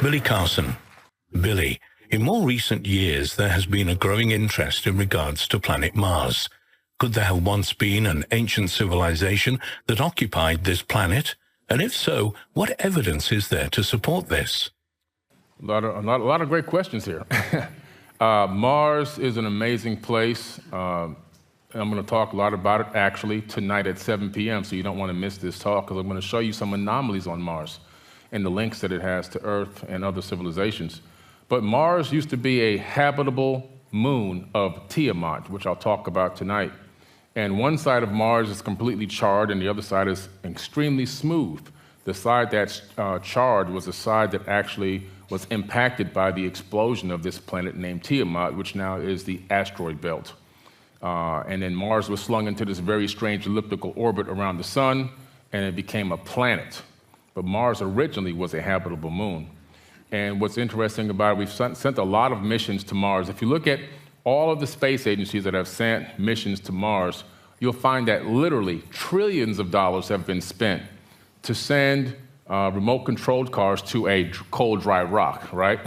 Billy Carson. Billy, in more recent years there has been a growing interest in regards to planet Mars. Could there have once been an ancient civilization that occupied this planet? And if so, what evidence is there to support this? A lot of great questions here. Mars is an amazing place. I'm going to talk a lot about it actually tonight at 7 p.m., so you don't want to miss this talk, because I'm going to show you some anomalies on Mars and the links that it has to Earth and other civilizations. But Mars used to be a habitable moon of Tiamat, which I'll talk about tonight. And one side of Mars is completely charred, and the other side is extremely smooth. The side that's charred was the side that actually was impacted by the explosion of this planet named Tiamat, which now is the asteroid belt. And then Mars was slung into this very strange elliptical orbit around the sun, and it became a planet. But Mars originally was a habitable moon. And what's interesting about it, we've sent a lot of missions to Mars. If you look at all of the space agencies that have sent missions to Mars, you'll find that literally trillions of dollars have been spent to send remote-controlled cars to a cold, dry rock, right?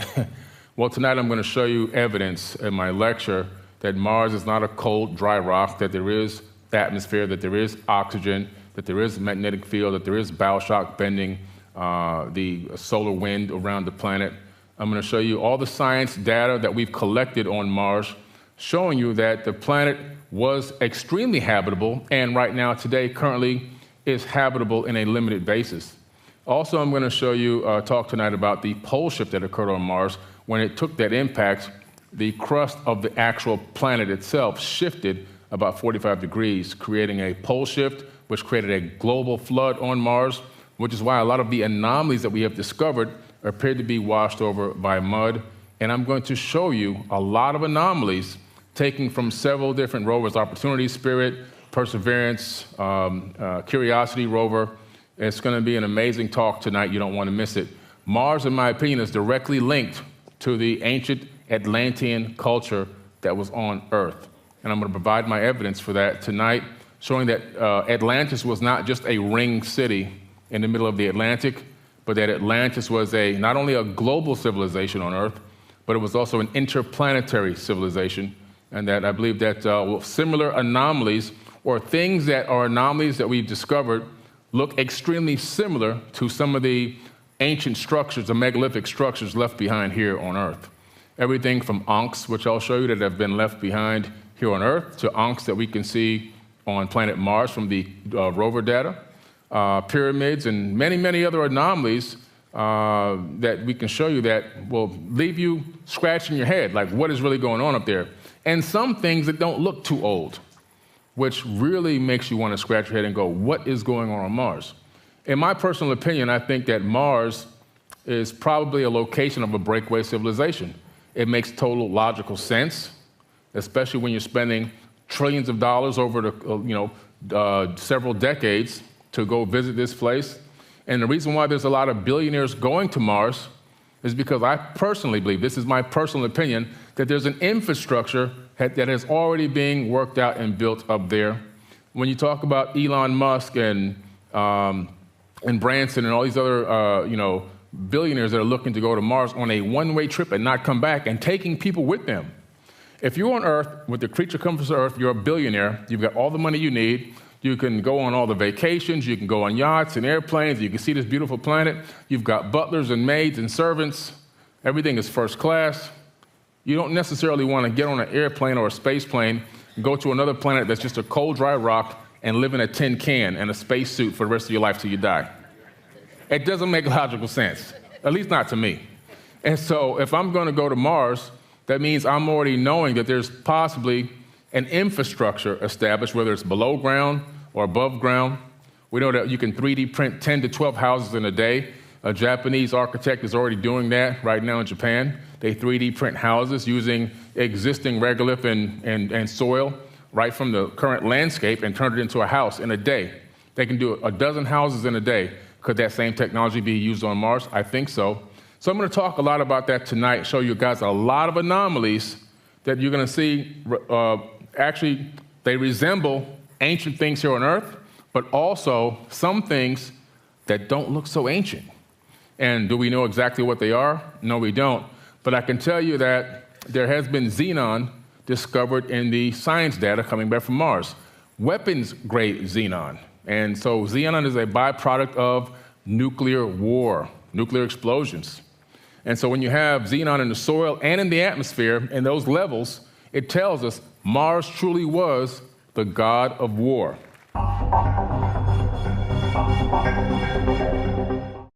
Well, tonight I'm going to show you evidence in my lecture that Mars is not a cold, dry rock, that there is atmosphere, that there is oxygen, that there is magnetic field, that there is bow shock bending the solar wind around the planet. I'm going to show you all the science data that we've collected on Mars, showing you that the planet was extremely habitable, and right now, today, currently, is habitable in a limited basis. Also, I'm going to show you, talk tonight about the pole shift that occurred on Mars. When it took that impact, the crust of the actual planet itself shifted about 45 degrees, creating a pole shift, which created a global flood on Mars, which is why a lot of the anomalies that we have discovered appear to be washed over by mud. And I'm going to show you a lot of anomalies taken from several different rovers: Opportunity, Spirit, Perseverance, Curiosity rover. It's going to be an amazing talk tonight. You don't want to miss it. Mars, in my opinion, is directly linked to the ancient Atlantean culture that was on Earth. And I'm going to provide my evidence for that tonight, showing that Atlantis was not just a ring city in the middle of the Atlantic, but that Atlantis was not only a global civilization on Earth, but it was also an interplanetary civilization, and that I believe that similar anomalies, or things that are anomalies that we've discovered, look extremely similar to some of the ancient structures, the megalithic structures left behind here on Earth. Everything from ankhs, which I'll show you, that have been left behind here on Earth, to ankhs that we can see on planet Mars from the rover data, pyramids, and many, many other anomalies that we can show you that will leave you scratching your head, like what is really going on up there? And some things that don't look too old, which really makes you want to scratch your head and go, what is going on Mars? In my personal opinion, I think that Mars is probably a location of a breakaway civilization. It makes total logical sense, especially when you're spending trillions of dollars over the several decades to go visit this place. And the reason why there's a lot of billionaires going to Mars is because I personally believe, this is my personal opinion, that there's an infrastructure that is already being worked out and built up there. When you talk about Elon Musk and Branson and all these other billionaires that are looking to go to Mars on a one-way trip and not come back, and taking people with them. If you're on Earth, with the creature comforts of Earth, you're a billionaire, you've got all the money you need, you can go on all the vacations, you can go on yachts and airplanes, you can see this beautiful planet, you've got butlers and maids and servants, everything is first class. You don't necessarily want to get on an airplane or a space plane and go to another planet that's just a cold, dry rock and live in a tin can and a spacesuit for the rest of your life till you die. It doesn't make logical sense, at least not to me. And so if I'm going to go to Mars, that means I'm already knowing that there's possibly an infrastructure established, whether it's below ground or above ground. We know that you can 3D print 10 to 12 houses in a day. A Japanese architect is already doing that right now in Japan. They 3D print houses using existing regolith and soil right from the current landscape and turn it into a house in a day. They can do a dozen houses in a day. Could that same technology be used on Mars? I think so. So I'm going to talk a lot about that tonight, show you guys a lot of anomalies that you're going to see. Actually, they resemble ancient things here on Earth, but also some things that don't look so ancient. And do we know exactly what they are? No, we don't. But I can tell you that there has been xenon discovered in the science data coming back from Mars, weapons-grade xenon. And so xenon is a byproduct of nuclear war, nuclear explosions. And so when you have xenon in the soil and in the atmosphere, in those levels, it tells us Mars truly was the god of war.